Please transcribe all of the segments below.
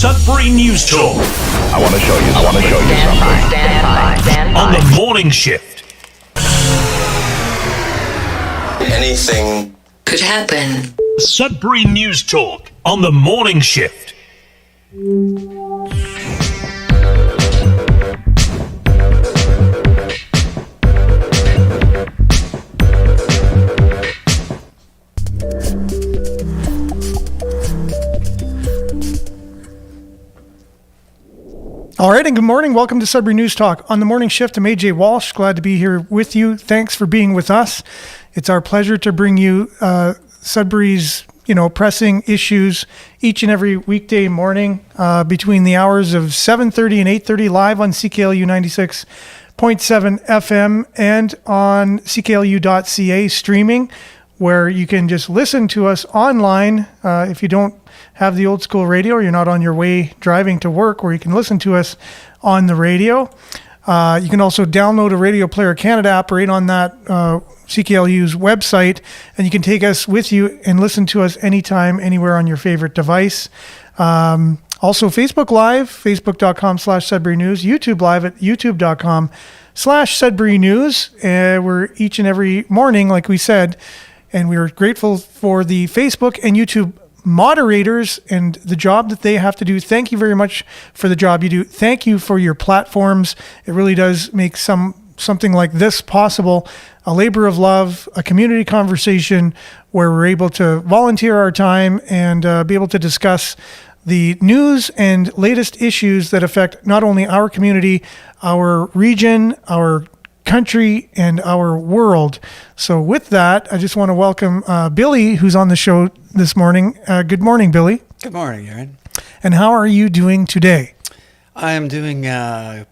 Sudbury News Talk. I want to show you something. Stand by. On the morning shift. Anything could happen. Sudbury News Talk on the morning shift. All right, and good morning. Welcome to Sudbury News Talk. On the morning shift, I'm AJ Walsh. Glad to be here with you. Thanks for being with us. It's our pleasure to bring you Sudbury's, pressing issues each and every weekday morning between the hours of 7:30 and 8:30 live on CKLU 96.7 FM and on CKLU.ca streaming, where you can just listen to us online if you don't have the old school radio or you're not on your way driving to work, where you can listen to us on the radio. You can also download a Radio Player Canada app right on that CKLU's website, and you can take us with you and listen to us anytime, anywhere on your favorite device. Also Facebook Live, facebook.com/Sudbury News, YouTube Live at youtube.com/Sudbury News. We're each and every morning, like we said, and we are grateful for the Facebook and YouTube moderators and the job that they have to do. Thank you very much for the job you do. Thank you for your platforms. It really does make something like this possible, a labor of love, a community conversation where we're able to volunteer our time and be able to discuss the news and latest issues that affect not only our community, our region, our country, and our world. So with that, I just want to welcome Billy, who's on the show this morning. Good morning, Billy. Good morning, Aaron. And how are you doing today? I am doing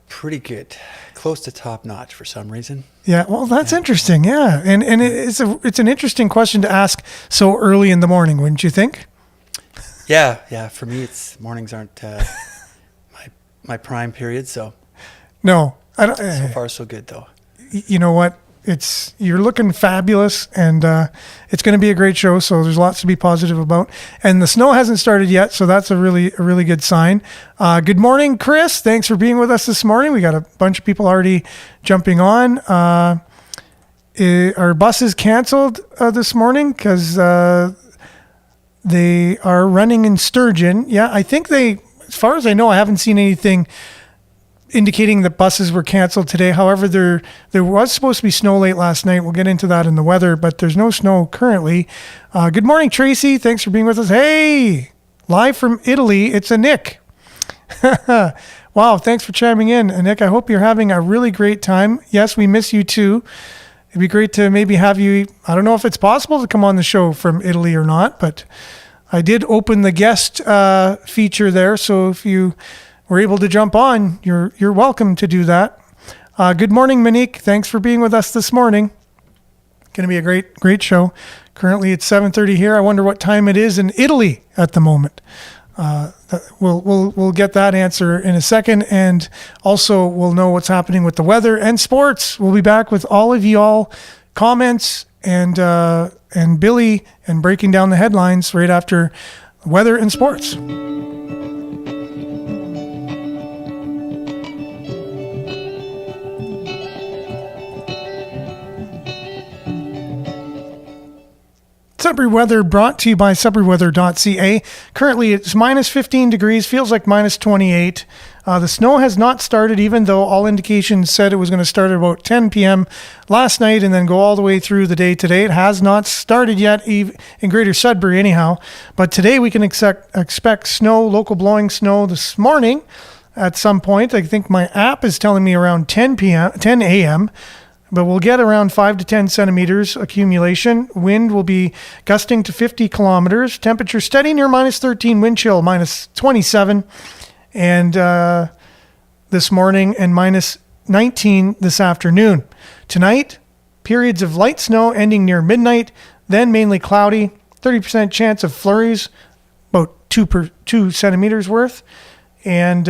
pretty good, close to top notch for some reason. Yeah, well, that's interesting. Yeah, and it's an interesting question to ask so early in the morning, wouldn't you think? Yeah. For me, mornings aren't my prime period. So no, I don't. So far, so good though. You know what? You're looking fabulous, and it's going to be a great show. So there's lots to be positive about. And the snow hasn't started yet, so that's a really good sign. Good morning, Chris. Thanks for being with us this morning. We got a bunch of people already jumping on. Our bus is canceled this morning because they are running in Sturgeon. Yeah, I think as far as I know, I haven't seen anything indicating that buses were canceled today. However, there was supposed to be snow late last night. We'll get into that in the weather, but there's no snow currently. Good morning, Tracy. Thanks for being with us. Hey, live from Italy, it's a Nick. Wow, thanks for chiming in, Nick. I hope you're having a really great time. Yes, we miss you too. It'd be great to maybe have you, I don't know if it's possible to come on the show from Italy or not, but I did open the guest feature there, so if you were able to jump on, you're welcome to do that. Good morning, Monique. Thanks for being with us this morning. Going to be a great show. Currently it's 7:30 here. I wonder what time it is in Italy at the moment. We'll get that answer in a second, and also we'll know what's happening with the weather and sports. We'll be back with all of y'all comments and Billy and breaking down the headlines right after weather and sports. Sudbury weather brought to you by SudburyWeather.ca. Currently, it's minus 15 degrees, feels like minus 28. The snow has not started, even though all indications said it was going to start at about 10 p.m. last night and then go all the way through the day today. It has not started yet in Greater Sudbury anyhow. But today we can expect snow, local blowing snow this morning at some point. I think my app is telling me around 10 a.m., but we'll get around 5 to 10 centimeters accumulation. Wind will be gusting to 50 kilometers. Temperature steady near minus 13, wind chill minus 27. And this morning, and minus 19 this afternoon. Tonight, periods of light snow ending near midnight, then mainly cloudy. 30% chance of flurries, about 2 centimeters worth. And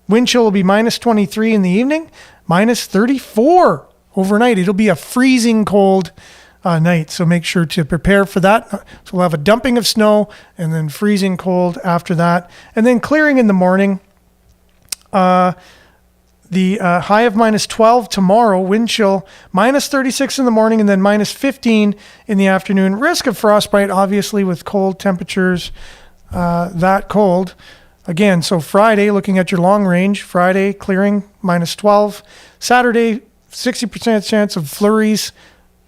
wind chill will be minus 23 in the evening, minus 34 overnight. It'll be a freezing cold night. So make sure to prepare for that. So we'll have a dumping of snow and then freezing cold after that. And then clearing in the morning. The high of -12 tomorrow, wind chill -36 in the morning and then -15 in the afternoon. Risk of frostbite, obviously, with cold temperatures that cold. Again, so Friday, looking at your long range, Friday clearing -12. Saturday, 60% chance of flurries,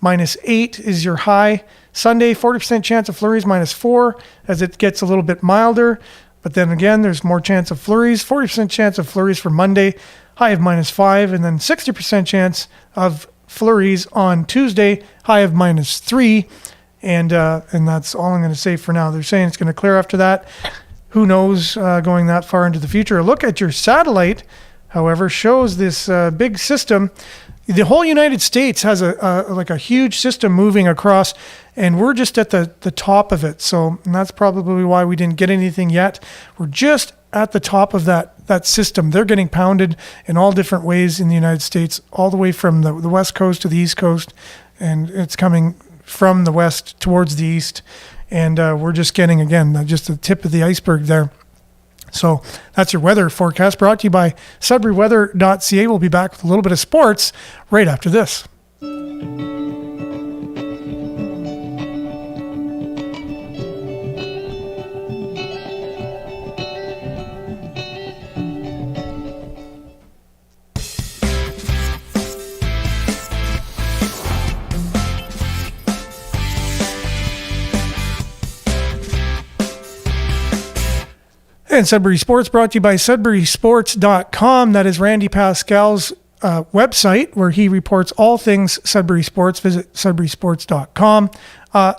-8 is your high. Sunday, 40% chance of flurries, -4 as it gets a little bit milder. But then again, there's more chance of flurries, 40% chance of flurries for Monday, high of -5, and then 60% chance of flurries on Tuesday, high of -3. And that's all I'm going to say for now. They're saying it's going to clear after that. Who knows going that far into the future? A look at your satellite, however, shows this big system. The whole United States has a huge system moving across, and we're just at the top of it. So and that's probably why we didn't get anything yet. We're just at the top of that system. They're getting pounded in all different ways in the United States, all the way from the west coast to the east coast, and it's coming from the west towards the east. And we're just getting, again, just the tip of the iceberg there. So that's your weather forecast brought to you by SudburyWeather.ca. We'll be back with a little bit of sports right after this. And Sudbury Sports brought to you by SudburySports.com. That is Randy Pascal's website where he reports all things Sudbury Sports. Visit SudburySports.com.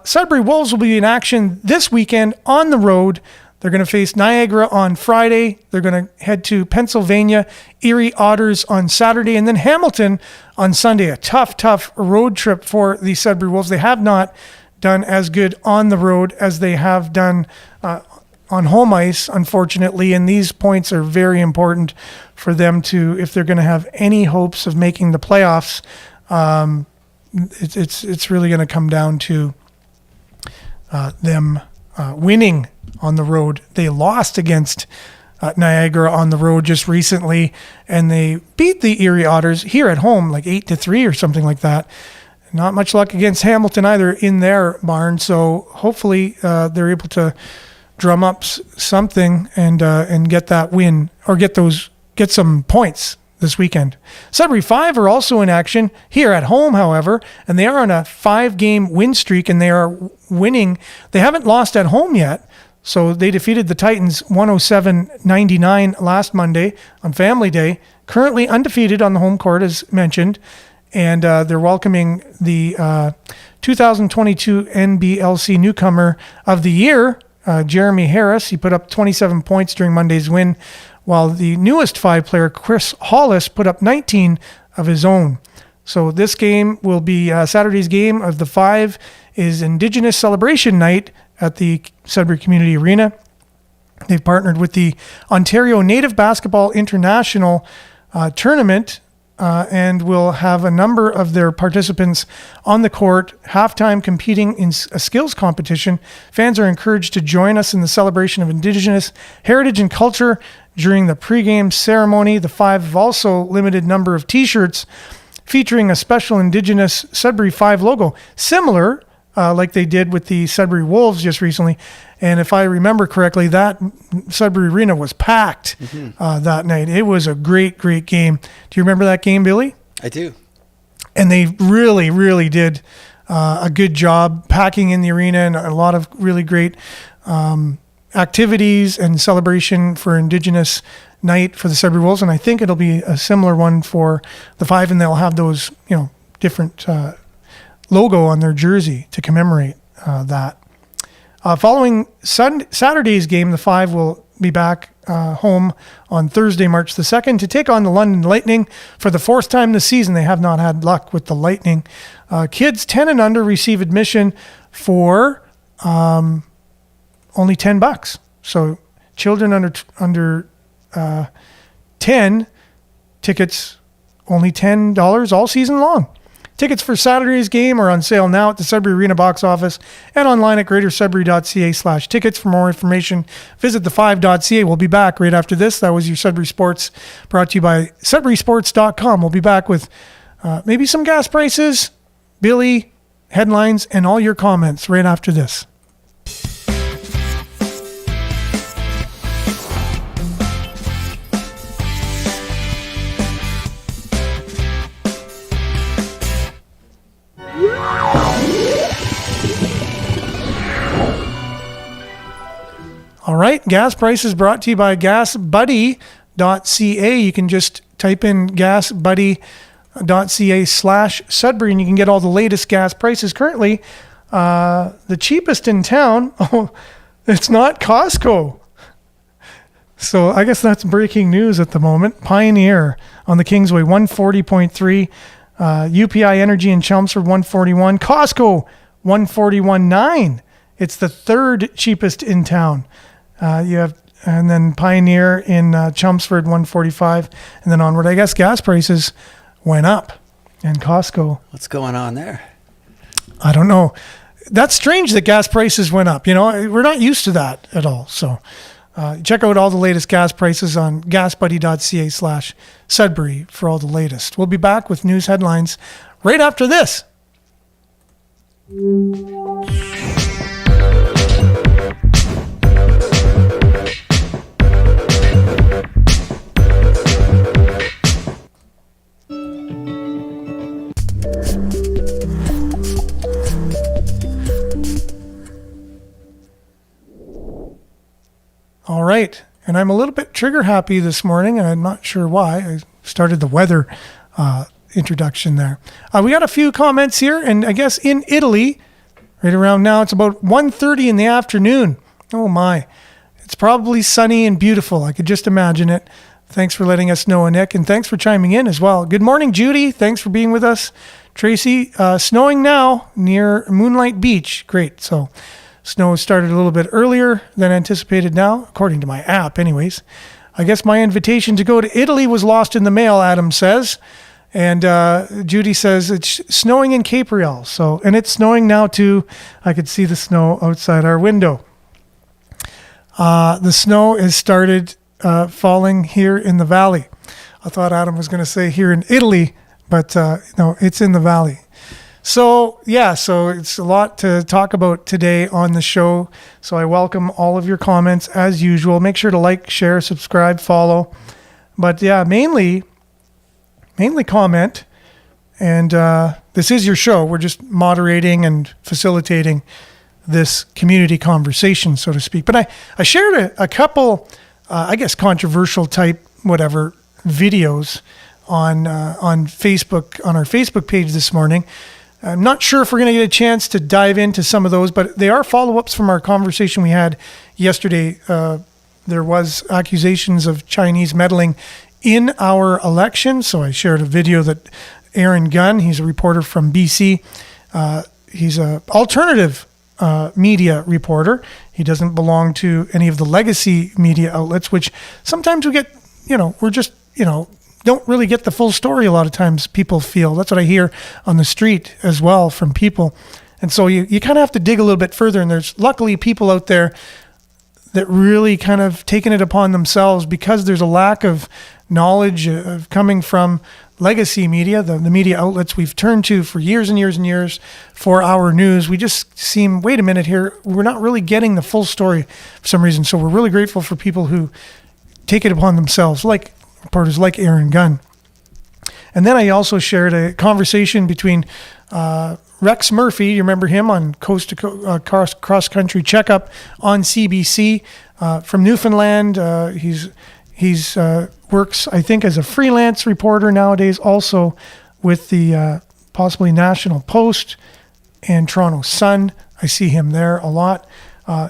Sudbury Wolves will be in action this weekend on the road. They're going to face Niagara on Friday. They're going to head to Pennsylvania, Erie Otters on Saturday, and then Hamilton on Sunday. A tough road trip for the Sudbury Wolves. They have not done as good on the road as they have done on home ice, unfortunately, and these points are very important for them to, if they're going to have any hopes of making the playoffs. It's really going to come down to them winning on the road. They lost against Niagara on the road just recently, and they beat the Erie Otters here at home like 8-3 or something like that. Not much luck against Hamilton either in their barn, so hopefully they're able to drum up something and get that win, or get some points this weekend. Sudbury 5 are also in action here at home, however, and they are on a 5-game win streak, and they are winning. They haven't lost at home yet, so they defeated the Titans 107-99 last Monday on Family Day. Currently undefeated on the home court, as mentioned, and they're welcoming the 2022 NBLC Newcomer of the Year, Jeremy Harris. He put up 27 points during Monday's win, while the newest 5-player, Chris Hollis, put up 19 of his own. So this game will be Saturday's game of the 5 is Indigenous Celebration Night at the Sudbury Community Arena. They've partnered with the Ontario Native Basketball International Tournament and will have a number of their participants on the court, halftime competing in a skills competition. Fans are encouraged to join us in the celebration of Indigenous heritage and culture during the pregame ceremony. The 5 have also limited number of T-shirts featuring a special Indigenous Sudbury 5 logo, similar like they did with the Sudbury Wolves just recently. And if I remember correctly, that Sudbury Arena was packed that night. It was a great game. Do you remember that game, Billy? I do. And they really did a good job packing in the arena, and a lot of really great activities and celebration for Indigenous night for the Sudbury Wolves. And I think it'll be a similar one for the 5, and they'll have those, different logo on their jersey to commemorate that. Following Saturday's game, the 5 will be back home on Thursday, March the 2nd, to take on the London Lightning for the 4th time this season. They have not had luck with the Lightning. Kids 10 and under receive admission for only $10. So children under 10, tickets only $10 all season long. Tickets for Saturday's game are on sale now at the Sudbury Arena box office and online at greatersudbury.ca/tickets. For more information, visit the5.ca. We'll be back right after this. That was your Sudbury Sports, brought to you by sudburysports.com. We'll be back with maybe some gas prices, Billy, headlines, and all your comments right after this. All right, gas prices brought to you by gasbuddy.ca. You can just type in gasbuddy.ca/Sudbury and you can get all the latest gas prices. Currently, the cheapest in town, it's not Costco. So I guess that's breaking news at the moment. Pioneer on the Kingsway, 140.3. UPI Energy in Chelmsford, 141. Costco, 141.9. It's the third cheapest in town. And then Pioneer in Chelmsford, 145, and then onward. I guess gas prices went up, and Costco. What's going on there? I don't know. That's strange that gas prices went up. You know, we're not used to that at all. So check out all the latest gas prices on gasbuddy.ca/Sudbury for all the latest. We'll be back with news headlines right after this. All right, and I'm a little bit trigger happy this morning, and I'm not sure why. I started the weather introduction there. We got a few comments here, and I guess in Italy, right around now, it's about 1:30 in the afternoon. Oh my, it's probably sunny and beautiful. I could just imagine it. Thanks for letting us know, Nick, and thanks for chiming in as well. Good morning, Judy. Thanks for being with us. Tracy, snowing now near Moonlight Beach. Great, so snow started a little bit earlier than anticipated now, according to my app anyways. I guess my invitation to go to Italy was lost in the mail, Adam says. And Judy says it's snowing in Capriel. So, and it's snowing now too. I could see the snow outside our window. The snow has started falling here in the valley. I thought Adam was going to say here in Italy, but no, it's in the valley. So it's a lot to talk about today on the show. So I welcome all of your comments as usual. Make sure to like, share, subscribe, follow. But yeah, mainly comment. And this is your show. We're just moderating and facilitating this community conversation, so to speak. But I shared a couple, I guess, controversial type, whatever, videos on Facebook, on our Facebook page this morning. I'm not sure if we're going to get a chance to dive into some of those, but they are follow-ups from our conversation we had yesterday. There was accusations of Chinese meddling in our election, so I shared a video that Aaron Gunn, he's a reporter from BC, he's an alternative media reporter. He doesn't belong to any of the legacy media outlets, which sometimes we get, we're just, don't really get the full story a lot of times, people feel. That's what I hear on the street as well from people. And so you kind of have to dig a little bit further. And there's luckily people out there that really kind of taken it upon themselves, because there's a lack of knowledge of coming from legacy media, the media outlets we've turned to for years and years and years for our news. We just seem, wait a minute here, we're not really getting the full story for some reason. So we're really grateful for people who take it upon themselves, like reporters like Aaron Gunn. And then I also shared a conversation between Rex Murphy, you remember him on Coast to Cross Country Checkup on CBC from Newfoundland. He's works, I think, as a freelance reporter nowadays, also with the possibly National Post and Toronto Sun. I see him there a lot.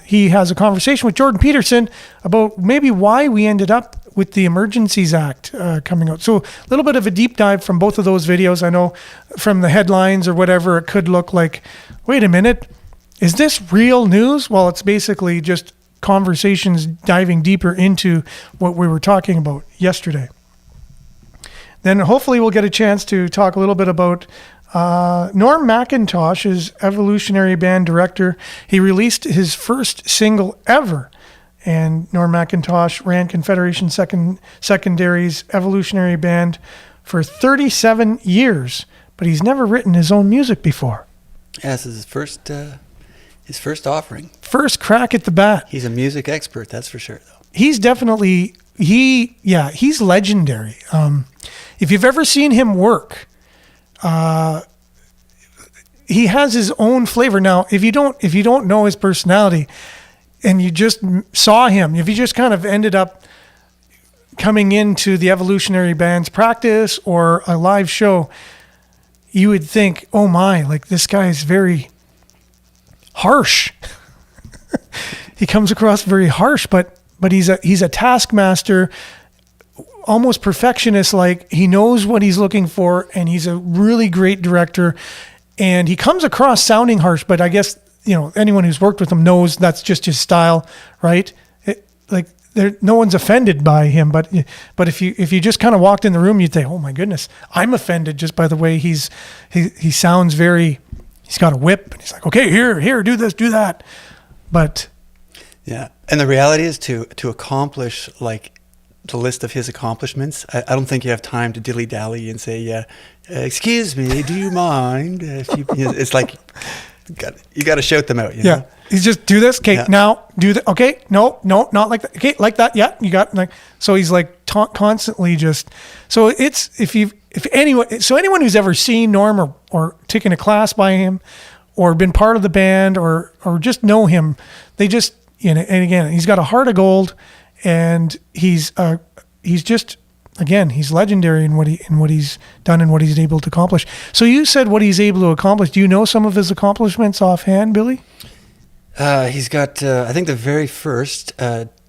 He has a conversation with Jordan Peterson about maybe why we ended up with the Emergencies Act coming out. So a little bit of a deep dive from both of those videos. I know from the headlines or whatever, it could look like, wait a minute, is this real news? Well, it's basically just conversations diving deeper into what we were talking about yesterday. Then hopefully we'll get a chance to talk a little bit about Norm Mackintosh is evolutionary band director. He released his first single ever, and Norm Mackintosh ran Confederation Secondary's evolutionary band for 37 years, but he's never written his own music before. Yeah, this is his first offering. First crack at the bat. He's a music expert, that's for sure, though. He's definitely, he's legendary. If you've ever seen him work, he has his own flavor. Now, if you don't know his personality and you just saw him, if you just kind of ended up coming into the evolutionary band's practice or a live show, you would think, oh my, like this guy is very harsh. He comes across very harsh, but he's a taskmaster, almost perfectionist. Like he knows what he's looking for, and he's a really great director. And he comes across sounding harsh, but I guess anyone who's worked with him knows that's just his style, right? No one's offended by him, but if you just kind of walked in the room, you'd think, oh my goodness, I'm offended just by the way he sounds very. He's got a whip, and he's like, okay, here, do this, do that, but. Yeah, and the reality is to accomplish like the list of his accomplishments, I don't think you have time to dilly-dally and say, excuse me, do you mind if you... It's like, you got to shout them out, know? He's just, do this, okay, now, do that, okay, no, not like that, okay, like that, yeah, you got, like, so he's like constantly just, so it's, anyone who's ever seen Norm or taken a class by him or been part of the band or just know him, they just, and again, he's got a heart of gold, and he's just, again, he's legendary in what he's done and what he's able to accomplish. So you said what he's able to accomplish. Do you know some of his accomplishments offhand, Billy? He's got, I think, the very first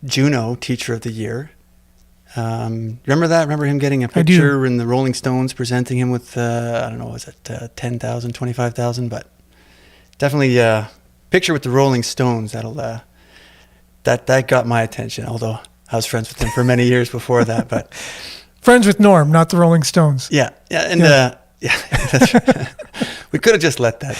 Juno Teacher of the Year. Remember that? Remember him getting a picture in the Rolling Stones presenting him with, I don't know, was it 10,000, 25,000? But definitely picture with the Rolling Stones. That got my attention, although I was friends with him for many years before that. But friends with Norm, not the Rolling Stones. Yeah, and that's right. We could have just let that.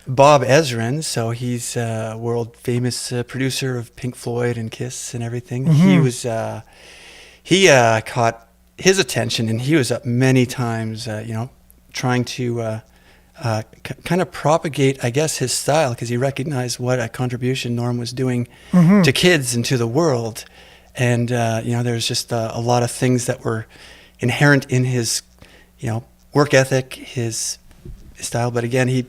Bob Ezrin, so he's a world famous producer of Pink Floyd and Kiss and everything. Mm-hmm. He caught his attention, and he was up many times, trying to kind of propagate, I guess, his style, because he recognized what a contribution Norm was doing mm-hmm. to kids and to the world. And, there's just a lot of things that were inherent in his, work ethic, his style. But again, he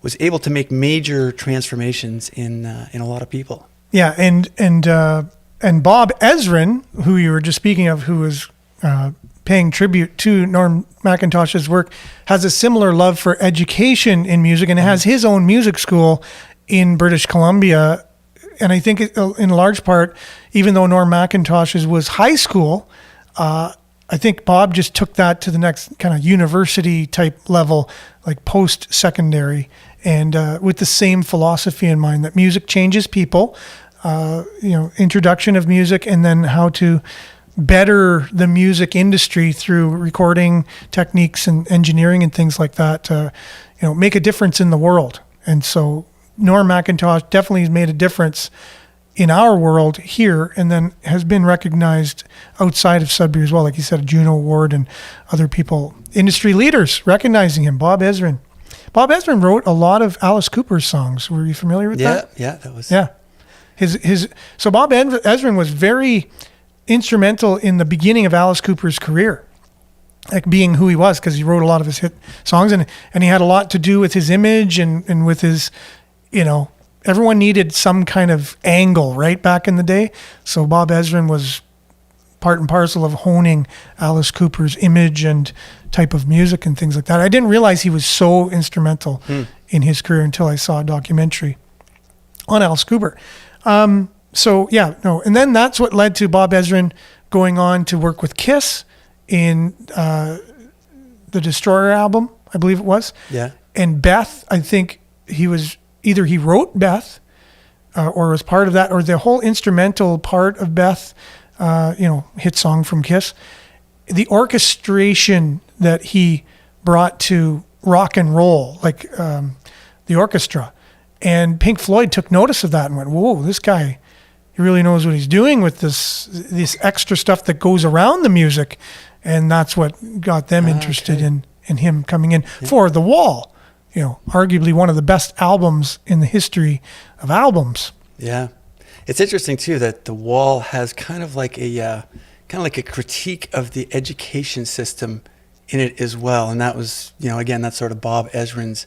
was able to make major transformations in a lot of people. Yeah, and Bob Ezrin, who you were just speaking of, who was paying tribute to Norm Mackintosh's work, has a similar love for education in music, and has his own music school in British Columbia. And I think in large part, even though Norm Mackintosh's was high school, I think Bob just took that to the next kind of university type level, like post-secondary, and with the same philosophy in mind that music changes people, introduction of music, and then how to better the music industry through recording techniques and engineering and things like that to, make a difference in the world. And so Norm Mackintosh definitely has made a difference in our world here, and then has been recognized outside of Sudbury as well. Like you said, a Juno Award and other people, industry leaders recognizing him. Bob Ezrin. Bob Ezrin wrote a lot of Alice Cooper's songs. Were you familiar with that? Yeah, that was... Yeah. So Bob Ezrin was very instrumental in the beginning of Alice Cooper's career, like being who he was, because he wrote a lot of his hit songs, and he had a lot to do with his image and with his, everyone needed some kind of angle, right, back in the day. So Bob Ezrin was part and parcel of honing Alice Cooper's image and type of music and things like that. I didn't realize he was so instrumental in his career until I saw a documentary on Alice Cooper. And then that's what led to Bob Ezrin going on to work with Kiss in the Destroyer album, I believe it was. Yeah. And Beth, I think he wrote Beth or was part of that, or the whole instrumental part of Beth, hit song from Kiss. the orchestration that he brought to rock and roll, like the orchestra. And Pink Floyd took notice of that and went, whoa, this guy, he really knows what he's doing with this extra stuff that goes around the music. And that's what got them interested in him coming in for The Wall. You know, arguably one of the best albums in the history of albums. Yeah. It's interesting too that The Wall has kind of like a critique of the education system in it as well. And that was, you know, again, that's sort of Bob Ezrin's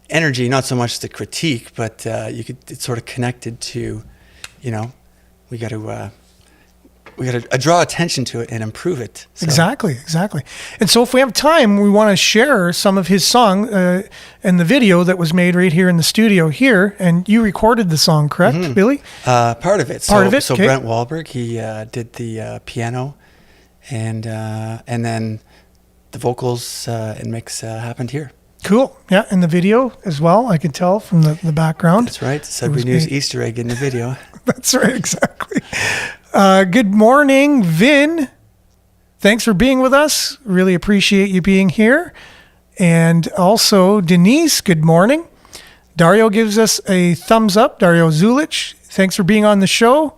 energy, not so much the critique, but it's sort of connected to, you know, we got to draw attention to it and improve it. So. Exactly. And so if we have time, we want to share some of his song and the video that was made right here in the studio here. And you recorded the song, correct, Billy? Part of it. So okay. Brent Wahlberg, he did the piano, and then the vocals and mix happened here. Cool. Yeah, and the video as well, I could tell from the background. That's right. Sudbury News Easter egg in the video. That's right, exactly. Good morning, Vin. Thanks for being with us. Really appreciate you being here. And also, Denise, good morning. Dario gives us a thumbs up. Dario Zulich, thanks for being on the show.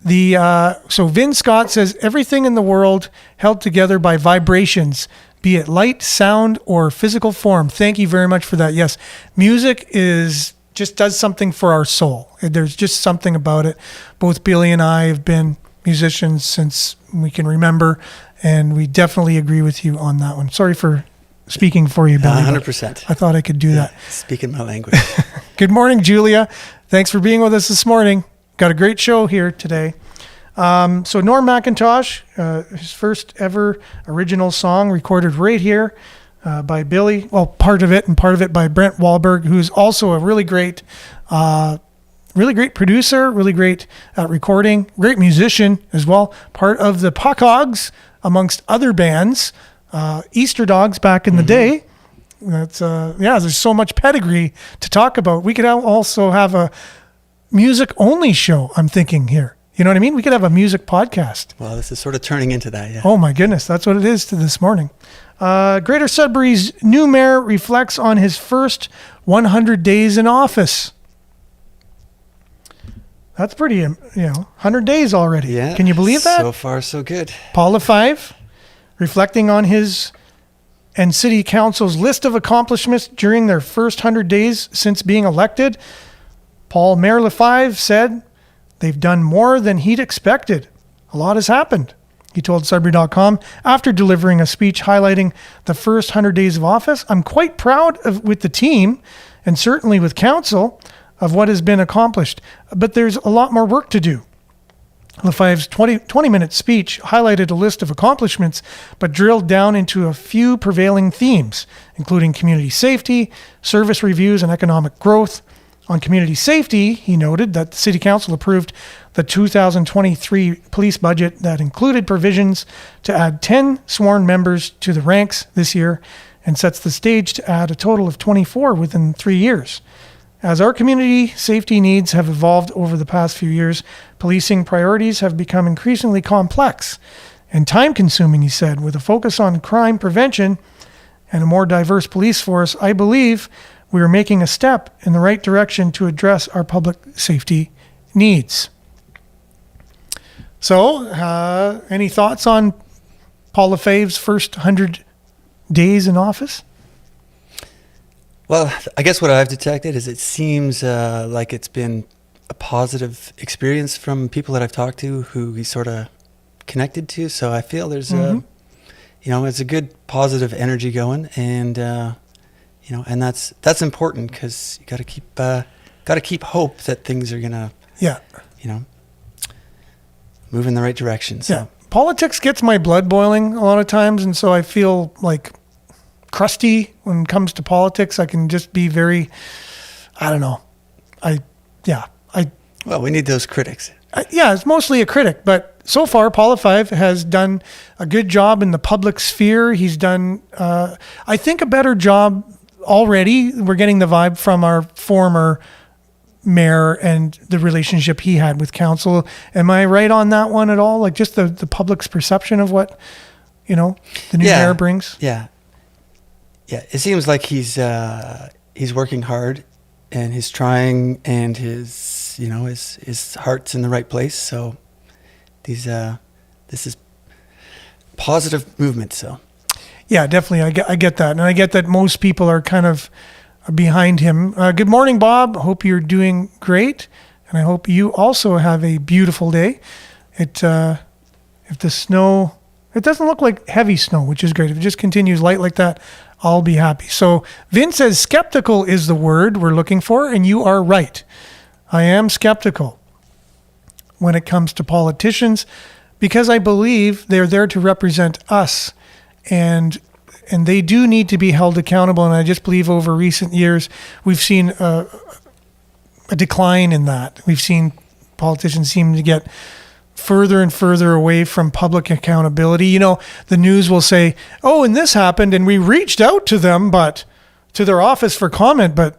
So Vin Scott says, everything in the world held together by vibrations, be it light, sound, or physical form. Thank you very much for that. Yes, music just does something for our soul. There's just something about it. Both Billy and I have been musicians since we can remember, and we definitely agree with you on that one. Sorry for speaking for you, Billy. 100%. I thought I could do that. Speaking my language. Good morning, Julia. Thanks for being with us this morning. Got a great show here today. So Norm Mackintosh, his first ever original song recorded right here by Billy. Well, part of it by Brent Wahlberg, who's also a really great producer, really great at recording, great musician as well. Part of the Puckhogs, amongst other bands, Easter Dogs back in the day. That's there's so much pedigree to talk about. We could also have a music only show, I'm thinking here. You know what I mean? We could have a music podcast. Well, this is sort of turning into that, yeah. Oh my goodness, that's what it is to this morning. Greater Sudbury's new mayor reflects on his first 100 days in office. That's pretty, 100 days already. Yeah. Can you believe that? So far, so good. Paul Lefebvre, reflecting on his and City Council's list of accomplishments during their first 100 days since being elected. Mayor Lefebvre said they've done more than he'd expected. A lot has happened, he told Sudbury.com after delivering a speech highlighting the first 100 days of office. I'm quite proud with the team and certainly with council of what has been accomplished, but there's a lot more work to do. Lefebvre's 20-minute speech highlighted a list of accomplishments, but drilled down into a few prevailing themes, including community safety, service reviews, and economic growth. On community safety, he noted that the City Council approved the 2023 police budget that included provisions to add 10 sworn members to the ranks this year and sets the stage to add a total of 24 within 3 years. As our community safety needs have evolved over the past few years, policing priorities have become increasingly complex and time-consuming, he said. With a focus on crime prevention and a more diverse police force, I believe we are making a step in the right direction to address our public safety needs. So, any thoughts on Paul Lefebvre's first 100 days in office? Well, I guess what I've detected is it seems like it's been a positive experience from people that I've talked to who he sort of connected to. So I feel there's it's a good positive energy going, and and that's important because you got to keep hope that things are gonna move in the right direction. So. Yeah, politics gets my blood boiling a lot of times, and so I feel like crusty when it comes to politics. I can just be very, I don't know. Well, we need those critics. It's mostly a critic, but so far, Paul Lefebvre has done a good job in the public sphere. He's done, I think, a better job already. We're getting the vibe from our former mayor and the relationship he had with council. Am I right on that one at all? Like just the public's perception of what you know, the new mayor brings. Yeah. Yeah. It seems like he's working hard and he's trying, and his heart's in the right place. So this is positive movement. So yeah, definitely. I get that. And I get that most people are kind of behind him. Good morning, Bob. Hope you're doing great. And I hope you also have a beautiful day. If the snow, it doesn't look like heavy snow, which is great. If it just continues light like that, I'll be happy. So Vince says skeptical is the word we're looking for, and you are right. I am skeptical when it comes to politicians because I believe they're there to represent us, and they do need to be held accountable. And I just believe over recent years we've seen a decline in that. We've seen politicians seem to get further and further away from public accountability. You know, the news will say, oh, and this happened, and we reached out to them, but to their office for comment, but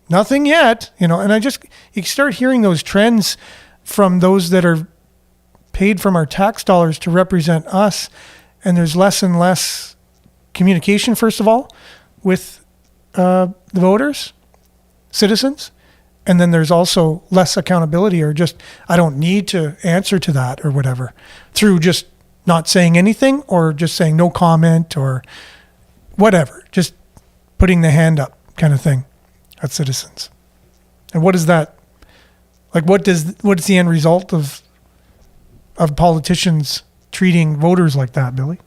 nothing yet, you know. And you start hearing those trends from those that are paid from our tax dollars to represent us. And there's less and less communication, first of all, with the voters, citizens. And then there's also less accountability, or just, I don't need to answer to that or whatever, through just not saying anything or just saying no comment or whatever, just putting the hand up kind of thing at citizens. And what is that? Like, what is the end result of politicians treating voters like that, Billy?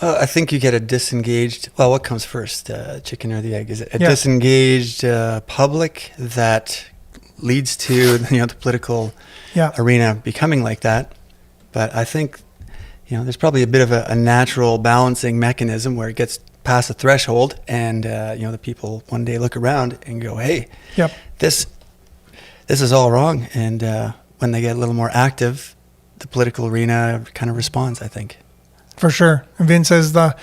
Well, I think you get a disengaged. Well, what comes first, chicken or the egg? Is it a disengaged public that leads to the political arena becoming like that? But I think there's probably a bit of a natural balancing mechanism where it gets past a threshold, and the people one day look around and go, "Hey, this is all wrong." And when they get a little more active, the political arena kind of responds, I think. For sure. And Vin says the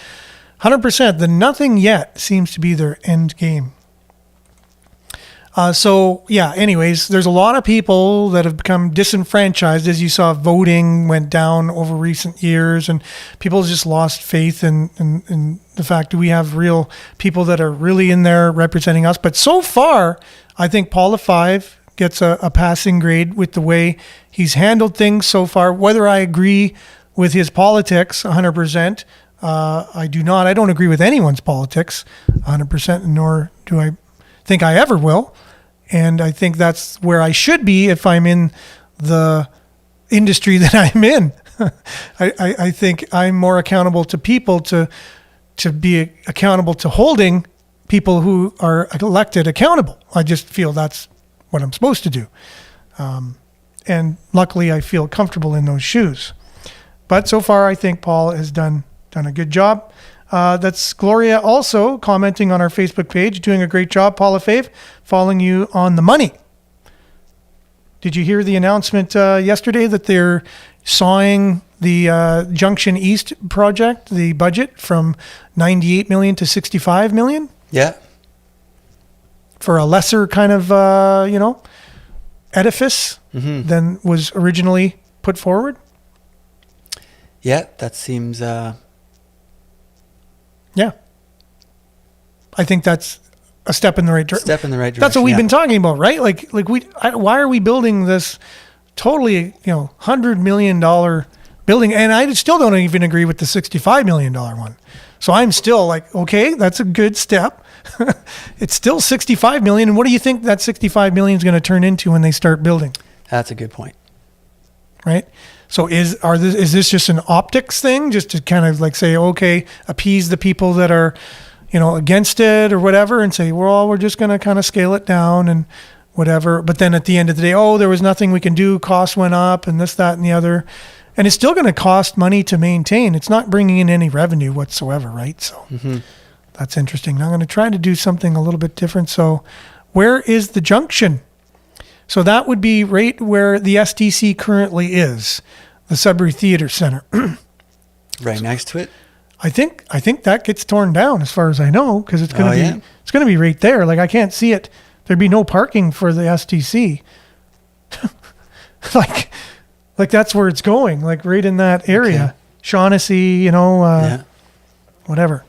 100%, the nothing yet seems to be their end game. Anyways, there's a lot of people that have become disenfranchised. As you saw, voting went down over recent years, and people just lost faith in the fact that we have real people that are really in there representing us. But so far, I think Paula Five gets a passing grade with the way he's handled things so far. Whether I agree with his politics 100%, I do not. I don't agree with anyone's politics 100%, nor do I think I ever will. And I think that's where I should be if I'm in the industry that I'm in. I think I'm more accountable to people to be accountable to holding people who are elected accountable. I just feel that's what I'm supposed to do. And luckily I feel comfortable in those shoes. But so far, I think Paul has done a good job. That's Gloria also commenting on our Facebook page, doing a great job. Paula Fave, following you on the money. Did you hear the announcement yesterday that they're sawing the Junction East project, the budget, from $98 million to $65 million? Yeah. For a lesser kind of, edifice than was originally put forward? Yeah, that seems... Yeah. I think that's a step in the right direction. Step in the right direction. That's what we've been talking about, right? Why are we building this totally, $100 million building? And I still don't even agree with the $65 million one. So I'm still like, okay, that's a good step. It's still $65 million. And what do you think that $65 million is going to turn into when they start building? That's a good point. Right? So is this just an optics thing, just to kind of like say, okay, appease the people that are, against it or whatever, and say, well, we're just going to kind of scale it down and whatever. But then at the end of the day, there was nothing we can do. Costs went up and this, that, and the other. And it's still going to cost money to maintain. It's not bringing in any revenue whatsoever, right? So that's interesting. Now I'm going to try to do something a little bit different. So where is the junction? So that would be right where the STC currently is, the Sudbury Theatre Center. Right next to it? I think that gets torn down as far as I know, because it's going to be right there. Like, I can't see it. There'd be no parking for the STC. like that's where it's going, like right in that area. Shaughnessy, whatever.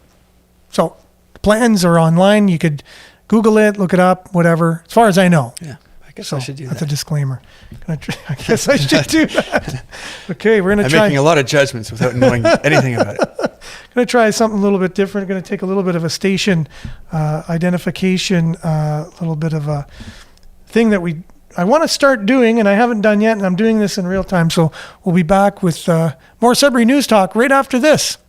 So the plans are online. You could Google it, look it up, whatever. As far as I know. Yeah. I guess I should do that. That's a disclaimer. I guess I should do that. Okay, we're going to try. I'm making a lot of judgments without knowing anything about it. Going to try something a little bit different. Going to take a little bit of a station identification, a little bit of a thing that I want to start doing, and I haven't done yet, and I'm doing this in real time. So we'll be back with more Sudbury News Talk right after this.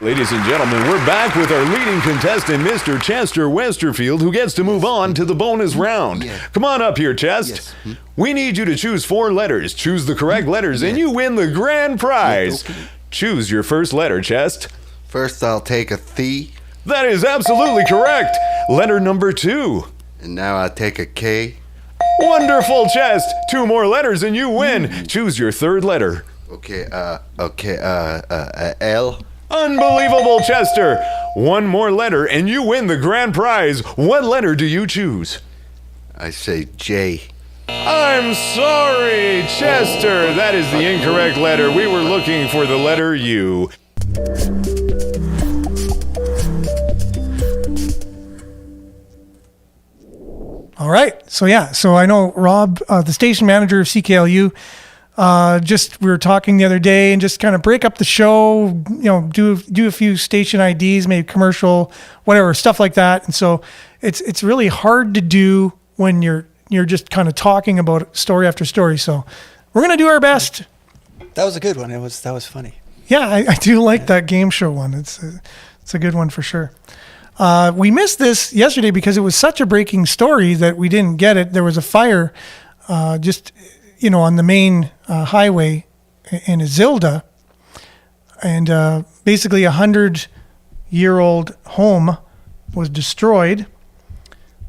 Ladies and gentlemen, we're back with our leading contestant, Mr. Chester Westerfield, who gets to move on to the bonus round. Yeah. Come on up here, Chest. Yes. We need you to choose 4 letters. Choose the correct letters, and you win the grand prize. Okay. Choose your first letter, Chest. First, I'll take a th, That is absolutely correct. Letter number 2. and now I'll take a K. Wonderful, Chest. 2 more letters, and you win. Choose your third letter. Okay, L. Unbelievable, Chester. 1 more letter, and you win the grand prize. What letter do you choose? I say J. I'm sorry, Chester. That is the incorrect letter. We were looking for the letter U. All right. So I know Rob, the station manager of CKLU, we were talking the other day and just kind of break up the show, do a few station IDs, maybe commercial, whatever, stuff like that. And so it's really hard to do when you're just kind of talking about story after story. So we're going to do our best. That was a good one. That was funny. Yeah, I do like that game show one. It's a good one for sure. We missed this yesterday because it was such a breaking story that we didn't get it. There was a fire on the main highway in Isilda, and basically 100-year-old home was destroyed.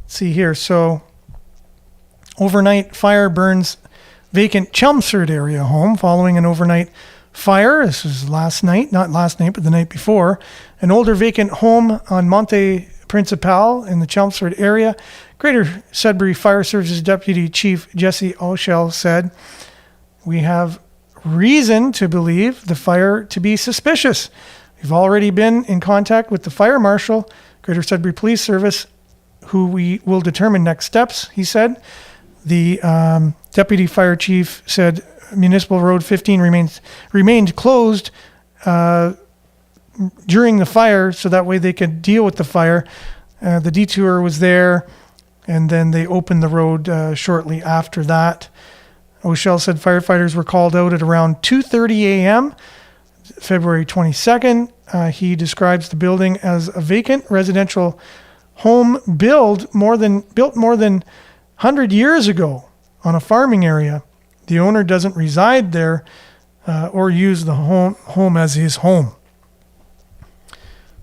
Let's see here. So overnight fire burns vacant Chelmsford area home following an overnight fire. This was not last night, but the night before. An older vacant home on Monte Principal in the Chelmsford area. Greater Sudbury Fire Services Deputy Chief Jesse O'Shell said, "We have reason to believe the fire to be suspicious. We've already been in contact with the fire marshal, Greater Sudbury Police Service, who we will determine next steps," he said. The deputy fire chief said Municipal Road 15 remained closed during the fire, so that way they could deal with the fire. The detour was there, and then they opened the road shortly after that. O'Shell said firefighters were called out at around 2:30 a.m. February 22nd. He describes the building as a vacant residential home built more than 100 years ago on a farming area. The owner doesn't reside there or use the home as his home.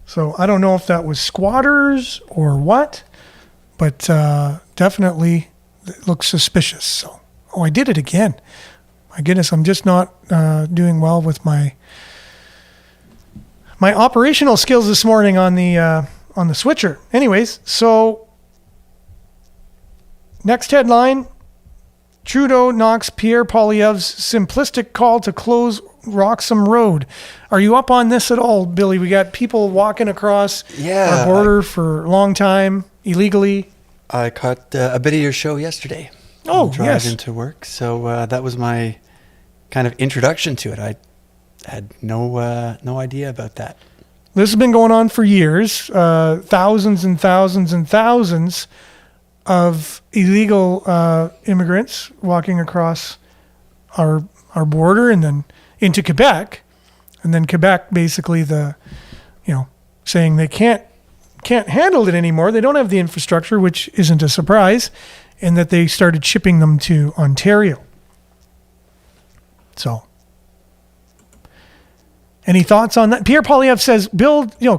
So I don't know if that was squatters or what, but definitely it looks suspicious. So, I did it again. My goodness, I'm just not doing well with my operational skills this morning on the switcher. Anyways, so next headline: Trudeau knocks Pierre Poilievre's simplistic call to close Roxham Road. Are you up on this at all, Billy? We got people walking across our border for a long time illegally. I caught a bit of your show yesterday. Oh, drive yes. into work. So that was my kind of introduction to it. I had no idea about that. This has been going on for years. Thousands and thousands and thousands of illegal immigrants walking across our border and then into Quebec, and then Quebec basically saying they can't handle it anymore. They don't have the infrastructure, which isn't a surprise, and that they started shipping them to Ontario. So, any thoughts on that? Pierre Poilievre says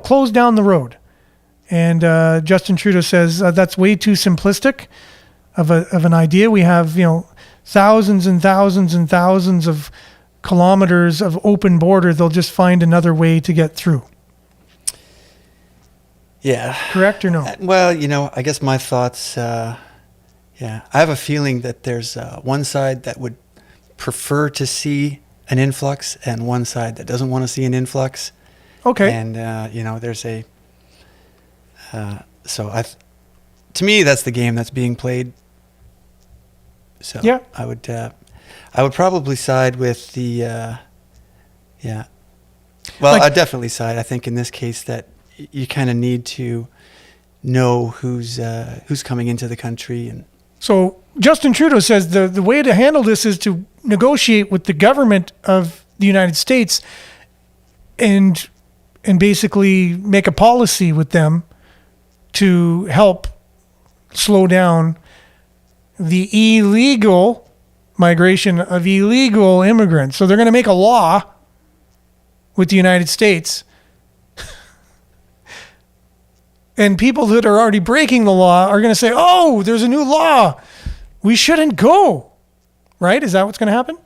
close down the road. And Justin Trudeau says that's way too simplistic of an idea. We have thousands and thousands and thousands of kilometers of open border. They'll just find another way to get through. Yeah. Correct or no? Well, I guess my thoughts. I have a feeling that there's one side that would prefer to see an influx and one side that doesn't want to see an influx. Okay. And there's a to me that's the game that's being played. So Yeah. I would probably side with the Well, I'd definitely side. I think in this case that you kind of need to know who's coming into the country. And So Justin Trudeau says the way to handle this is to negotiate with the government of the United States and basically make a policy with them to help slow down the illegal migration of illegal immigrants. So they're going to make a law with the United States. And people that are already breaking the law are going to say, oh, there's a new law. We shouldn't go. Right? Is that what's going to happen?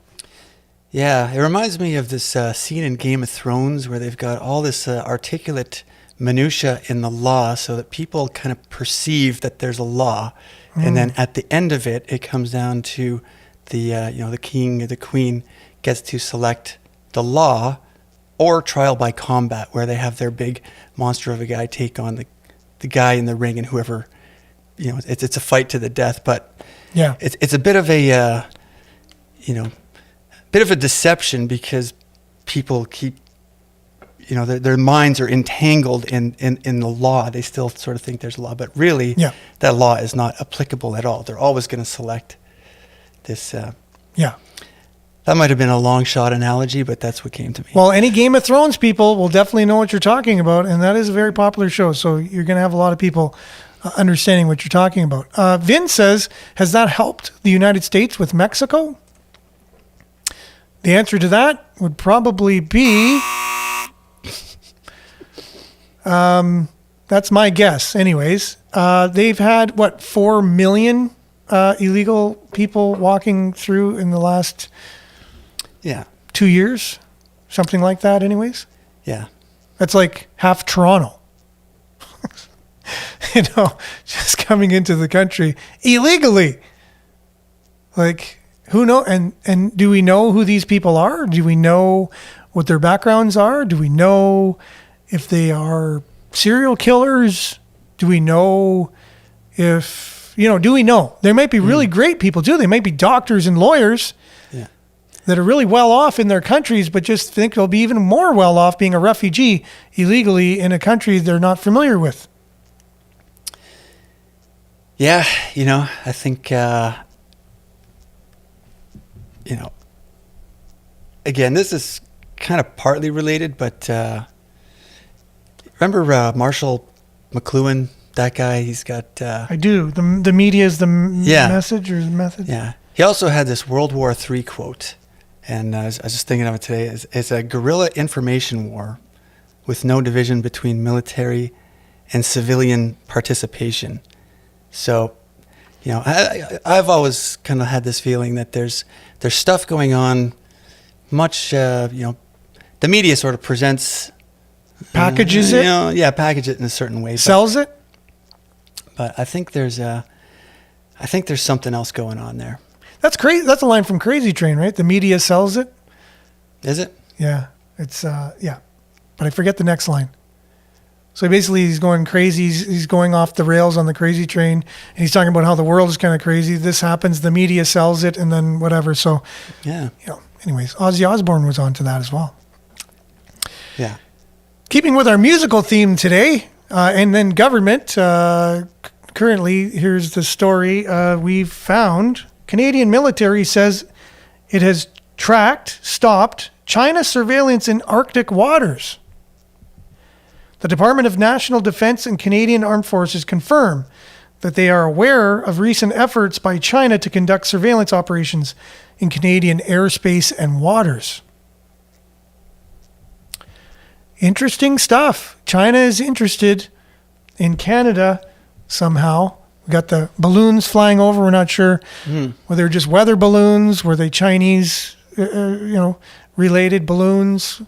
yeah, it reminds me of this scene in Game of Thrones where they've got all this articulate minutia in the law so that people kind of perceive that there's a law. And then at the end of it, it comes down to the king or the queen gets to select the law or trial by combat, where they have their big monster of a guy take on the guy in the ring, and whoever, it's a fight to the death. But Yeah. it's a bit of a bit of a deception because people keep their minds are entangled in the law. They still sort of think there's a law, but really that law is not applicable at all. They're always going to select this. Yeah. That might have been a long shot analogy, but that's what came to me. Well, any Game of Thrones people will definitely know what you're talking about, and that is a very popular show. So you're going to have a lot of people understanding what you're talking about. Vin says, has that helped the United States with Mexico? The answer to that would probably be, that's my guess anyways. They've had, 4 million illegal people walking through in the last Yeah. 2 years? Something like that anyways? Yeah. That's like half Toronto. Just coming into the country illegally. Like, who know? And do we know who these people are? Do we know what their backgrounds are? Do we know if they are serial killers? Do we know if, do we know? There might be really great people too. They might be doctors and lawyers that are really well off in their countries, but just think they'll be even more well off being a refugee illegally in a country they're not familiar with. Yeah. I think, again, this is kind of partly related, but remember Marshall McLuhan, that guy? He's got... I do. The media is the message or the method? Yeah. He also had this World War III quote, and I was just thinking of it today. It's a guerrilla information war with no division between military and civilian participation. So, I've always kind of had this feeling that there's stuff going on. Much, the media sort of presents, packages it. Package it in a certain way. Sells it. But I think there's something else going on there. That's crazy. That's a line from Crazy Train, right? The media sells it. Is it? Yeah, it's but I forget the next line. So basically, he's going crazy. He's going off the rails on the Crazy Train, and he's talking about how the world is kind of crazy. This happens, the media sells it, and then whatever. So, yeah. Anyways, Ozzy Osbourne was onto that as well. Yeah. Keeping with our musical theme today, and then government. Currently, here's the story we've found. Canadian military says it has stopped China surveillance in Arctic waters. The Department of National Defense and Canadian Armed Forces confirm that they are aware of recent efforts by China to conduct surveillance operations in Canadian airspace and waters. Interesting stuff. China is interested in Canada somehow. We got the balloons flying over. We're not sure whether they're just weather balloons, were they Chinese, related balloons.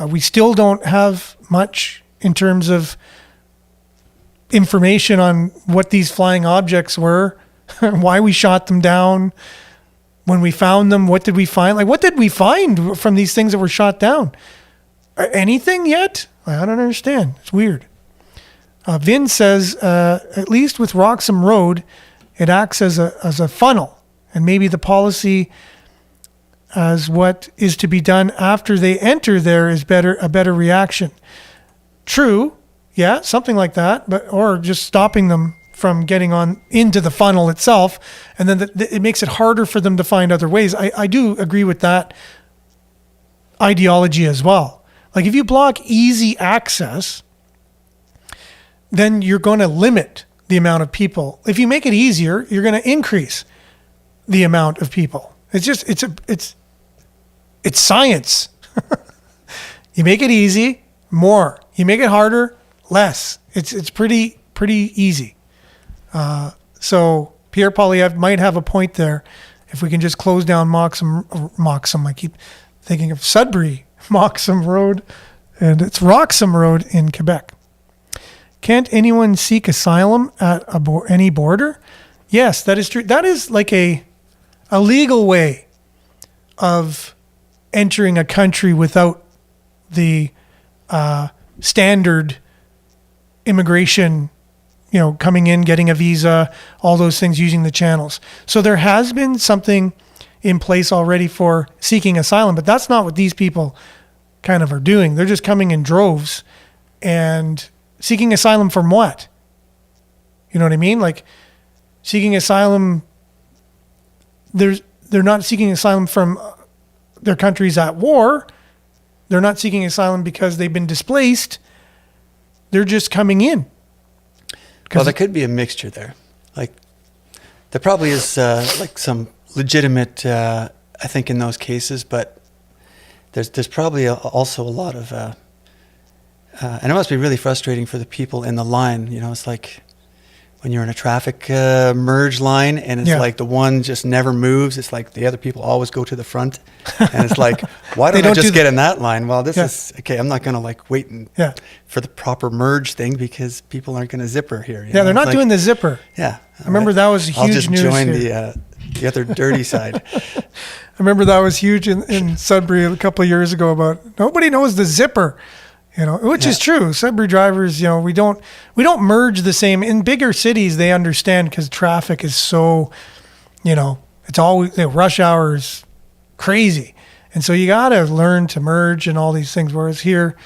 We still don't have much in terms of information on what these flying objects were, why we shot them down, when we found them, what did we find? Like, what did we find from these things that were shot down? Anything yet? I don't understand. It's weird. Vin says, at least with Roxham Road, it acts as a funnel, and maybe the policy as what is to be done after they enter there is a better reaction. True, yeah, something like that, or just stopping them from getting on into the funnel itself, and then it makes it harder for them to find other ways. I do agree with that ideology as well. Like, if you block easy access, then you're going to limit the amount of people. If you make it easier, you're going to increase the amount of people. It's just it's science. You make it easy, more. You make it harder, less. It's pretty easy. So Pierre Poilievre might have a point there. If we can just close down Moxham, I keep thinking of Sudbury, Moxham Road, and it's Roxham Road in Quebec. Can't anyone seek asylum at any border? Yes, that is true. That is like a legal way of entering a country without the standard immigration, coming in, getting a visa, all those things, using the channels. So there has been something in place already for seeking asylum, but that's not what these people kind of are doing. They're just coming in droves and seeking asylum from what? You know what I mean? Like, seeking asylum, they're not seeking asylum from their countries at war. They're not seeking asylum because they've been displaced. They're just coming in. Well, there could be a mixture there. Like, there probably is like some legitimate, I think, in those cases, but there's probably also a lot of, and it must be really frustrating for the people in the line. It's like when you're in a traffic merge line and it's like the one just never moves. It's like the other people always go to the front. And it's like, why don't I just get in that line? Well, this is, okay, I'm not going to like wait for the proper merge thing because people aren't going to zipper here. They're not doing the zipper. Yeah. I remember that was huge news. I'll just join the other dirty side. I remember that was huge in Sudbury a couple of years ago about nobody knows the zipper. Which is true. Sudbury drivers, we don't merge the same. In bigger cities, they understand because traffic is so, it's always, rush hour is crazy. And so you got to learn to merge and all these things. Whereas here,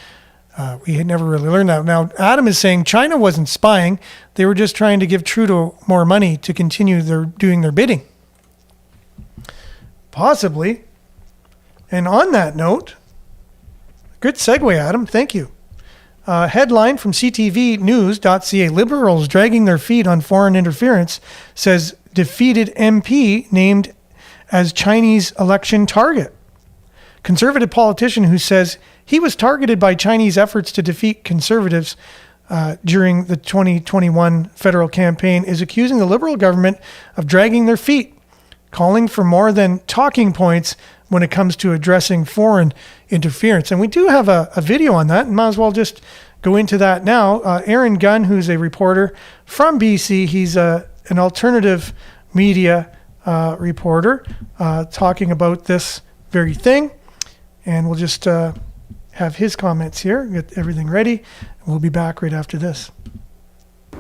we had never really learned that. Now, Adam is saying China wasn't spying. They were just trying to give Trudeau more money to continue doing their bidding. Possibly. And on that note, good segue, Adam. Thank you. Headline from ctvnews.ca. Liberals dragging their feet on foreign interference, says defeated MP named as Chinese election target. Conservative politician who says he was targeted by Chinese efforts to defeat conservatives during the 2021 federal campaign is accusing the Liberal government of dragging their feet, calling for more than talking points when it comes to addressing foreign interference. And we do have a video on that, and might as well just go into that now. Aaron Gunn, who's a reporter from BC, he's an alternative media reporter talking about this very thing. And we'll just have his comments here, get everything ready, and we'll be back right after this.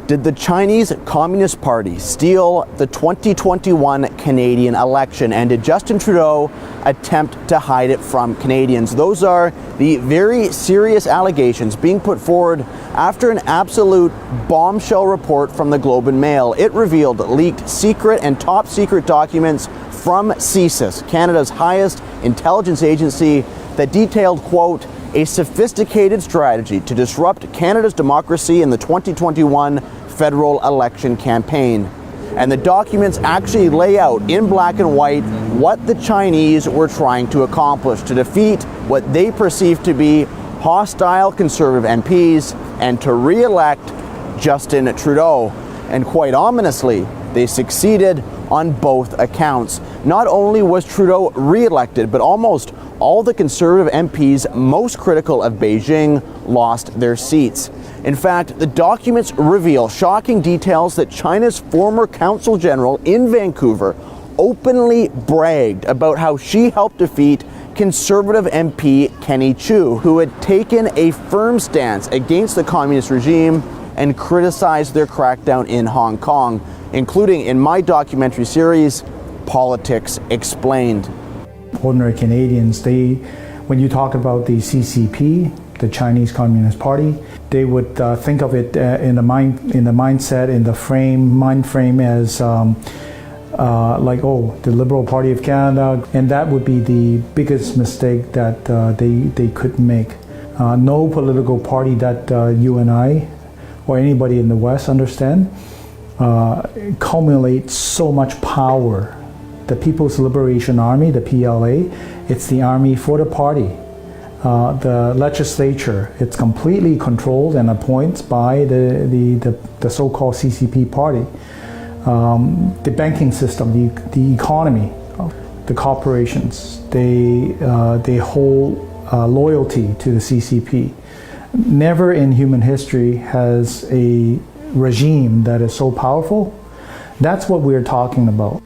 Did the Chinese Communist Party steal the 2021 Canadian election, and did Justin Trudeau attempt to hide it from Canadians? Those are the very serious allegations being put forward after an absolute bombshell report from the Globe and Mail. It revealed leaked secret and top secret documents from CSIS, Canada's highest intelligence agency, that detailed, quote, a sophisticated strategy to disrupt Canada's democracy in the 2021 federal election campaign. And the documents actually lay out in black and white what the Chinese were trying to accomplish to defeat what they perceived to be hostile Conservative MPs and to re-elect Justin Trudeau. And quite ominously, they succeeded on both accounts. Not only was Trudeau re-elected, but almost all the Conservative MPs most critical of Beijing lost their seats. In fact, the documents reveal shocking details that China's former Consul General in Vancouver openly bragged about how she helped defeat Conservative MP Kenny Chu, who had taken a firm stance against the communist regime and criticized their crackdown in Hong Kong, including in my documentary series, Politics Explained. Ordinary Canadians, when you talk about the CCP, the Chinese Communist Party, they would think of it in the mindset, in the mind frame as the Liberal Party of Canada, and that would be the biggest mistake that they could make. No political party that you and I or anybody in the West understand accumulates so much power. The People's Liberation Army, the PLA, it's the army for the party. The legislature, it's completely controlled and appointed by the so-called CCP party. The banking system, the economy, the corporations, they hold loyalty to the CCP. Never in human history has a regime that is so powerful. That's what we're talking about.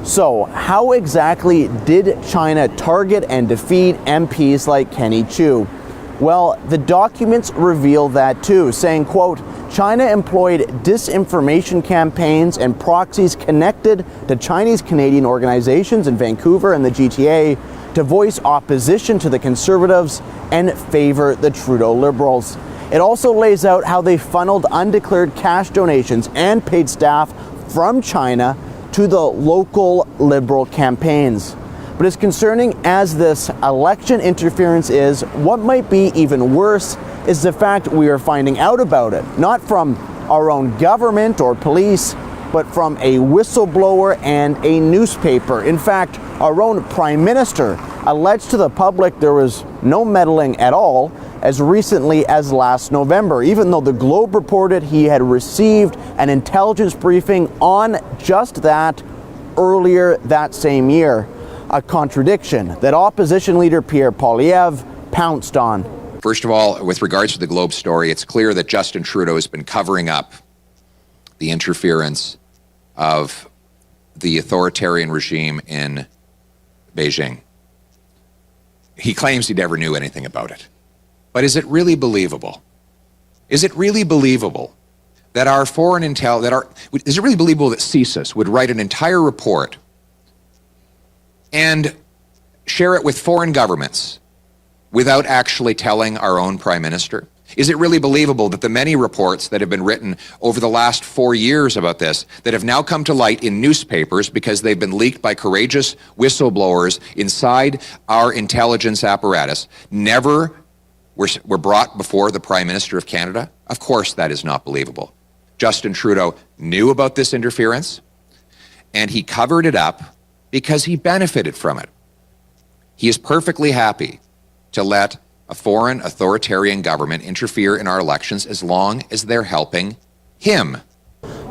So, how exactly did China target and defeat MPs like Kenny Chu? Well, the documents reveal that too, saying, quote, China employed disinformation campaigns and proxies connected to Chinese-Canadian organizations in Vancouver and the GTA to voice opposition to the Conservatives and favor the Trudeau Liberals. It also lays out how they funneled undeclared cash donations and paid staff from China to the local Liberal campaigns. But as concerning as this election interference is, what might be even worse is the fact we are finding out about it, not from our own government or police, but from a whistleblower and a newspaper. In fact, our own Prime Minister alleged to the public there was no meddling at all as recently as last November, even though the Globe reported he had received an intelligence briefing on just that earlier that same year. A contradiction that opposition leader Pierre Poilievre pounced on. First of all, with regards to the Globe story, it's clear that Justin Trudeau has been covering up the interference of the authoritarian regime in Beijing. He claims he never knew anything about it. But is it really believable? Is it really believable that our foreign intel, is it really believable that CSIS would write an entire report and share it with foreign governments without actually telling our own Prime Minister? Is it really believable that the many reports that have been written over the last 4 years about this, that have now come to light in newspapers because they've been leaked by courageous whistleblowers inside our intelligence apparatus, never were brought before the Prime Minister of Canada? Of course that is not believable. Justin Trudeau knew about this interference, and he covered it up because he benefited from it. He is perfectly happy to let a foreign authoritarian government interfere in our elections as long as they're helping him.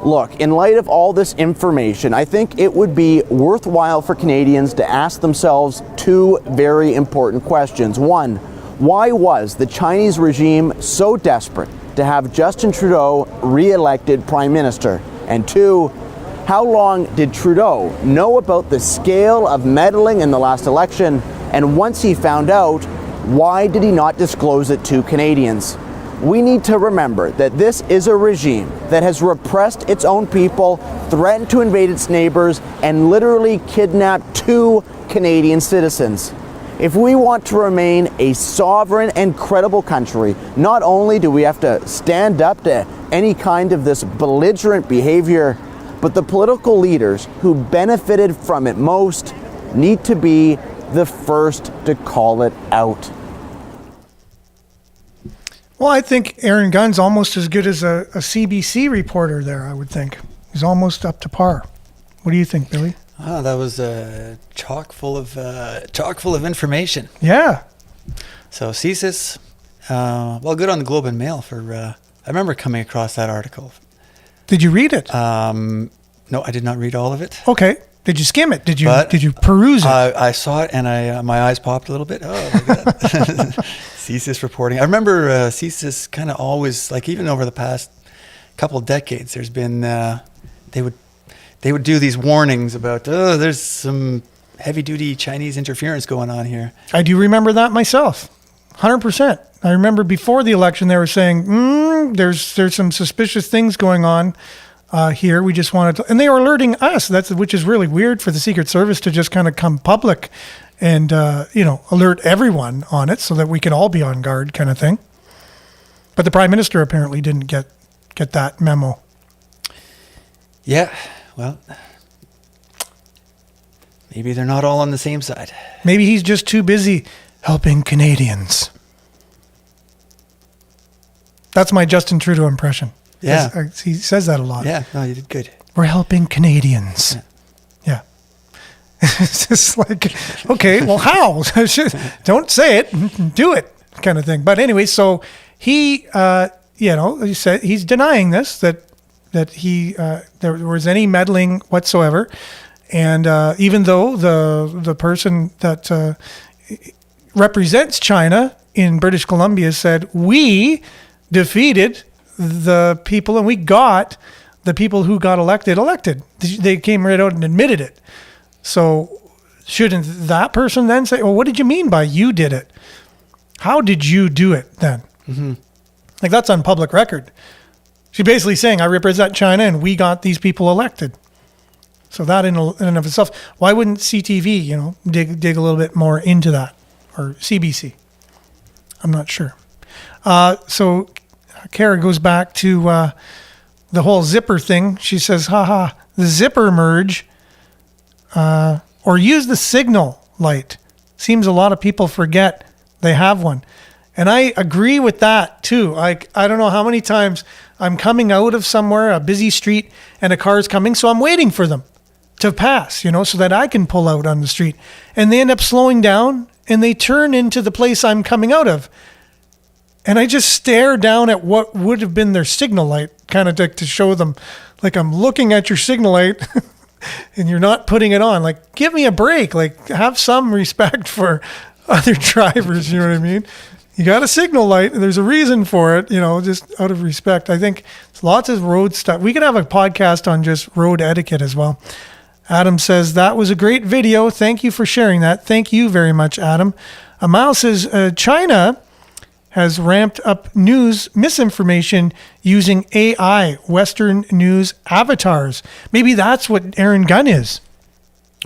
Look, in light of all this information, I think it would be worthwhile for Canadians to ask themselves two very important questions. One, why was the Chinese regime so desperate to have Justin Trudeau re-elected Prime Minister? And two, how long did Trudeau know about the scale of meddling in the last election? And once he found out, why did he not disclose it to Canadians? We need to remember that this is a regime that has repressed its own people, threatened to invade its neighbors, and literally kidnapped 2 Canadian citizens. If we want to remain a sovereign and credible country, not only do we have to stand up to any kind of this belligerent behavior, but the political leaders who benefited from it most need to be the first to call it out. Well, I think Aaron Gunn's almost as good as a CBC reporter there, I would think. He's almost up to par. What do you think, Billy? Oh, that was chock full of information. Yeah. So CSIS, well, good on the Globe and Mail for. I remember coming across that article. Did you read it? No, I did not read all of it. Okay. Did you skim it? Did you peruse it? I saw it and my eyes popped a little bit. Oh, look at that. CSIS reporting. I remember CSIS kind of always, like even over the past couple of decades, there's been they they would do these warnings about, oh, there's some heavy-duty Chinese interference going on here. I do remember that myself, 100%. I remember before the election they were saying, there's some suspicious things going on here. We just wanted to, and they were alerting us. Which is really weird for the Secret Service to just kind of come public and alert everyone on it so that we can all be on guard, kind of thing. But the Prime Minister apparently didn't get that memo. Yeah, well, maybe they're not all on the same side. Maybe he's just too busy helping Canadians. That's my Justin Trudeau impression. Yeah. He says that a lot. Yeah, no, you did good. We're helping Canadians. Yeah. It's just like, okay, well, how? Don't say it, do it, kind of thing. But anyway, so he, he said he's denying this, that there was any meddling whatsoever. And even though the person that represents China in British Columbia said, we defeated the people and we got the people who got elected. They came right out and admitted it. So shouldn't that person then say, well, what did you mean by you did it? How did you do it then? Mm-hmm. Like, that's on public record. She's basically saying, I represent China and we got these people elected. So that in and of itself, why wouldn't CTV, dig a little bit more into that, or CBC? I'm not sure. So Kara goes back to the whole zipper thing. She says, the zipper merge, or use the signal light. Seems a lot of people forget they have one. And I agree with that too. I don't know how many times I'm coming out of somewhere, a busy street, and a car's coming, so I'm waiting for them to pass, so that I can pull out on the street. And they end up slowing down and they turn into the place I'm coming out of. And I just stare down at what would have been their signal light, kind of to show them, like, I'm looking at your signal light and you're not putting it on. Like, give me a break. Like, have some respect for other drivers, you know what I mean? You got a signal light. There's a reason for it, just out of respect. I think there's lots of road stuff. We could have a podcast on just road etiquette as well. Adam says, that was a great video. Thank you for sharing that. Thank you very much, Adam. Amal says, China has ramped up news misinformation using AI, Western news avatars. Maybe that's what Aaron Gunn is.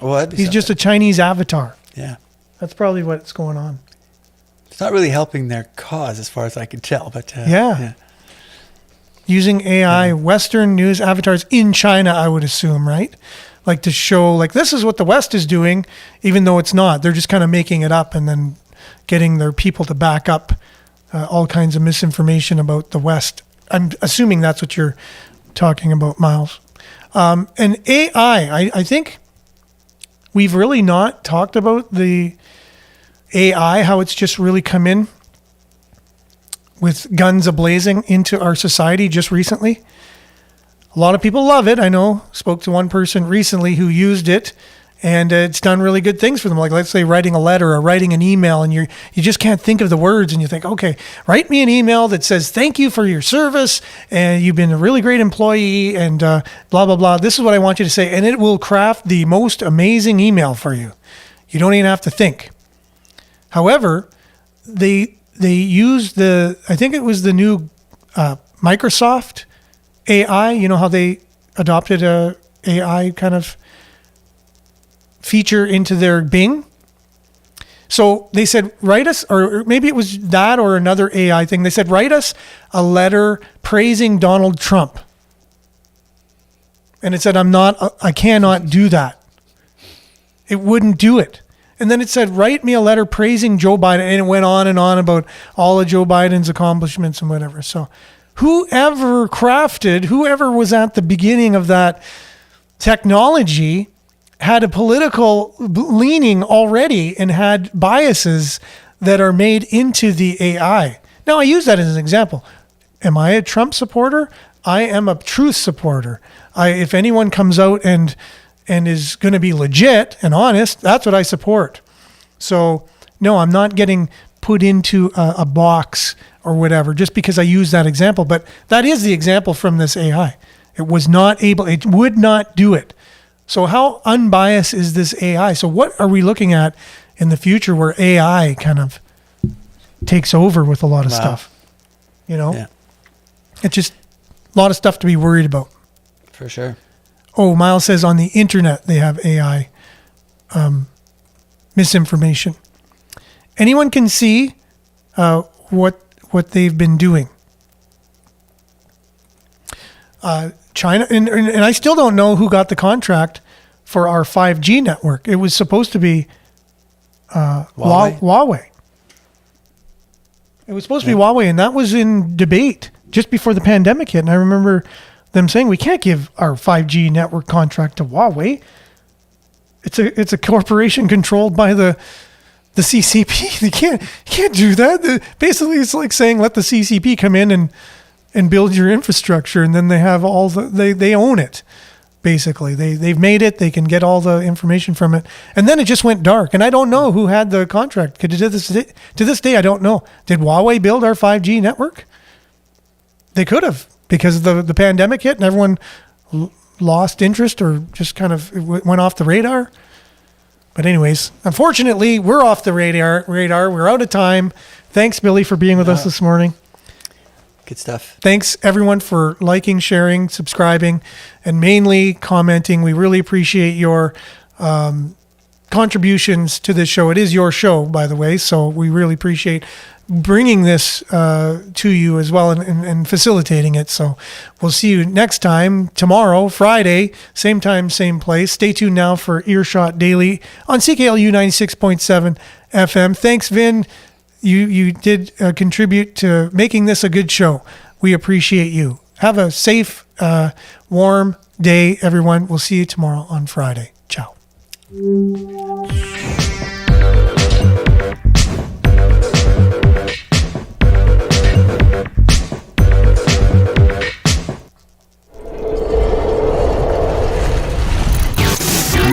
Well, he's just a Chinese avatar. Yeah. That's probably what's going on. It's not really helping their cause as far as I can tell, but yeah. Using AI, Western news avatars in China, I would assume, right? Like, to show, like, this is what the West is doing, even though it's not. They're just kind of making it up and then getting their people to back up all kinds of misinformation about the West. I'm assuming that's what you're talking about, Miles. And AI, I think we've really not talked about the AI, how it's just really come in with guns a-blazing into our society just recently. A lot of people love it. I know, spoke to one person recently who used it, and it's done really good things for them. Like, let's say writing a letter or writing an email, and you just can't think of the words, and you think, okay, write me an email that says, thank you for your service, and you've been a really great employee, and blah, blah, blah. This is what I want you to say, and it will craft the most amazing email for you. You don't even have to think. However, they used I think it was the new Microsoft AI, how they adopted a AI kind of feature into their Bing. So they said, write us, or maybe it was that or another AI thing. They said, write us a letter praising Donald Trump. And it said, I cannot do that. It wouldn't do it. And then it said, write me a letter praising Joe Biden. And it went on and on about all of Joe Biden's accomplishments and whatever. So whoever was at the beginning of that technology had a political leaning already and had biases that are made into the AI. Now, I use that as an example. Am I a Trump supporter? I am a truth supporter. If anyone comes out and is going to be legit and honest, that's what I support. So, no, I'm not getting put into a box or whatever just because I use that example. But that is the example from this AI. It would not do it. So how unbiased is this AI? So what are we looking at in the future where AI kind of takes over with a lot of stuff? You know, Yeah. it's just a lot of stuff to be worried about. For sure. Oh, Miles says on the internet they have AI misinformation. Anyone can see what they've been doing. China, and I still don't know who got the contract for our 5G network. It was supposed to be Huawei. It was supposed to be Huawei, and that was in debate just before the pandemic hit. And I remember them saying, we can't give our 5G network contract to Huawei. It's a corporation controlled by the CCP. You can't do that. Basically, it's like saying let the CCP come in and build your infrastructure, and then they have all they own it. Basically, they've made it. They can get all the information from it, and then it just went dark. And I don't know who had the contract. To this day, I don't know. Did Huawei build our 5G network? They could have, because the pandemic hit and everyone lost interest or just kind of went off the radar. But anyways, unfortunately, we're off the radar. We're out of time. Thanks, Billy, for being with us this morning. Good stuff. Thanks, everyone, for liking, sharing, subscribing, and mainly commenting. We really appreciate your contributions to this show. It is your show, by the way, so we really appreciate bringing this to you as well and facilitating it. So we'll see you next time, tomorrow, Friday, same time, same place. Stay tuned now for Earshot Daily on CKLU 96.7 FM. Thanks, Vin. You did contribute to making this a good show. We appreciate you. Have a safe, warm day, everyone. We'll see you tomorrow on Friday. Ciao.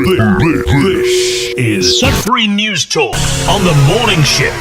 This is Sudbury News Talk on the morning shift.